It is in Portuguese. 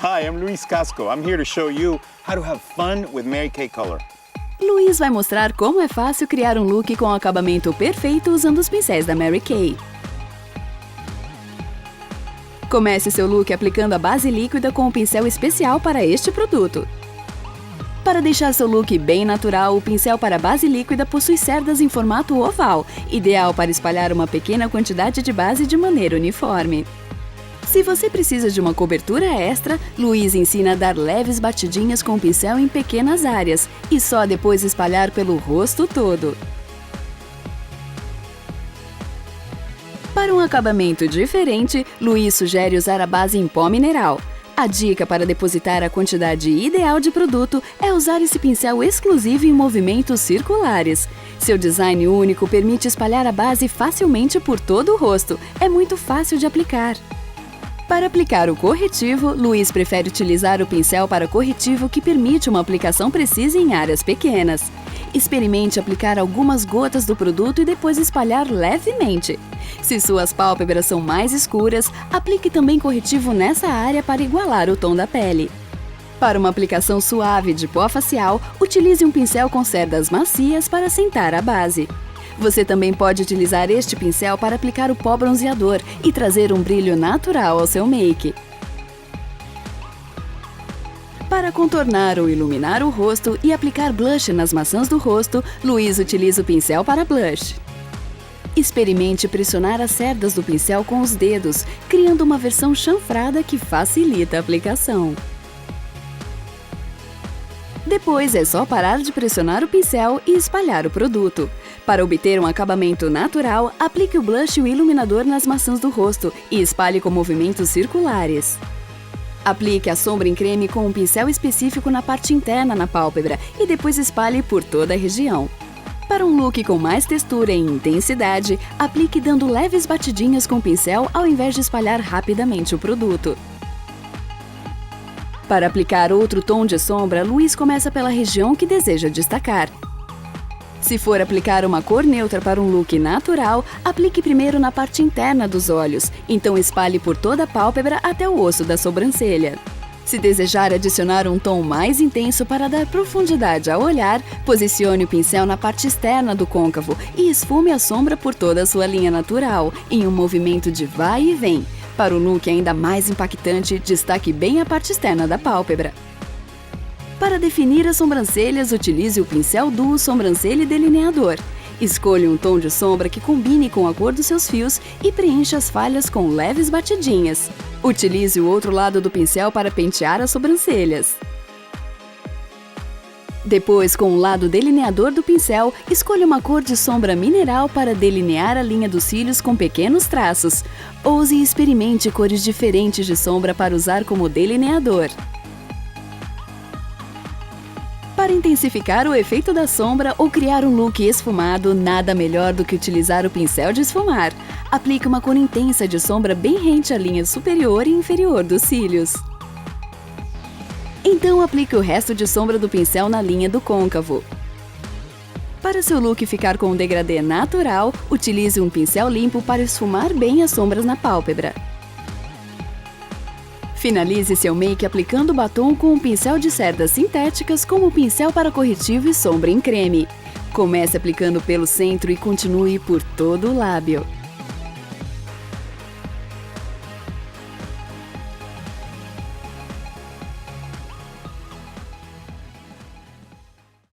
Hi, I'm Luis Casco. I'm here to show you how to have fun with Mary Kay Color. Luiz vai mostrar como é fácil criar um look com acabamento perfeito usando os pincéis da Mary Kay. Comece seu look aplicando a base líquida com um pincel especial para este produto. Para deixar seu look bem natural, o pincel para base líquida possui cerdas em formato oval, ideal para espalhar uma pequena quantidade de base de maneira uniforme. Se você precisa de uma cobertura extra, Luiz ensina a dar leves batidinhas com o pincel em pequenas áreas e só depois espalhar pelo rosto todo. Para um acabamento diferente, Luiz sugere usar a base em pó mineral. A dica para depositar a quantidade ideal de produto é usar esse pincel exclusivo em movimentos circulares. Seu design único permite espalhar a base facilmente por todo o rosto. É muito fácil de aplicar. Para aplicar o corretivo, Luiz prefere utilizar o pincel para corretivo que permite uma aplicação precisa em áreas pequenas. Experimente aplicar algumas gotas do produto e depois espalhar levemente. Se suas pálpebras são mais escuras, aplique também corretivo nessa área para igualar o tom da pele. Para uma aplicação suave de pó facial, utilize um pincel com cerdas macias para assentar a base. Você também pode utilizar este pincel para aplicar o pó bronzeador e trazer um brilho natural ao seu make. Para contornar ou iluminar o rosto e aplicar blush nas maçãs do rosto, Luiz utiliza o pincel para blush. Experimente pressionar as cerdas do pincel com os dedos, criando uma versão chanfrada que facilita a aplicação. Depois é só parar de pressionar o pincel e espalhar o produto. Para obter um acabamento natural, aplique o blush e o iluminador nas maçãs do rosto e espalhe com movimentos circulares. Aplique a sombra em creme com um pincel específico na parte interna na pálpebra e depois espalhe por toda a região. Para um look com mais textura e intensidade, aplique dando leves batidinhas com o pincel ao invés de espalhar rapidamente o produto. Para aplicar outro tom de sombra, Luiz começa pela região que deseja destacar. Se for aplicar uma cor neutra para um look natural, aplique primeiro na parte interna dos olhos, então espalhe por toda a pálpebra até o osso da sobrancelha. Se desejar adicionar um tom mais intenso para dar profundidade ao olhar, posicione o pincel na parte externa do côncavo e esfume a sombra por toda a sua linha natural, em um movimento de vai e vem. Para o look ainda mais impactante, destaque bem a parte externa da pálpebra. Para definir as sobrancelhas, utilize o pincel duo sobrancelha e delineador. Escolha um tom de sombra que combine com a cor dos seus fios e preencha as falhas com leves batidinhas. Utilize o outro lado do pincel para pentear as sobrancelhas. Depois, com o lado delineador do pincel, escolha uma cor de sombra mineral para delinear a linha dos cílios com pequenos traços. Ouse e experimente cores diferentes de sombra para usar como delineador. Para intensificar o efeito da sombra ou criar um look esfumado, nada melhor do que utilizar o pincel de esfumar. Aplique uma cor intensa de sombra bem rente à linha superior e inferior dos cílios. Então aplique o resto de sombra do pincel na linha do côncavo. Para seu look ficar com um degradê natural, utilize um pincel limpo para esfumar bem as sombras na pálpebra. Finalize seu make aplicando batom com um pincel de cerdas sintéticas como pincel para corretivo e sombra em creme. Comece aplicando pelo centro e continue por todo o lábio.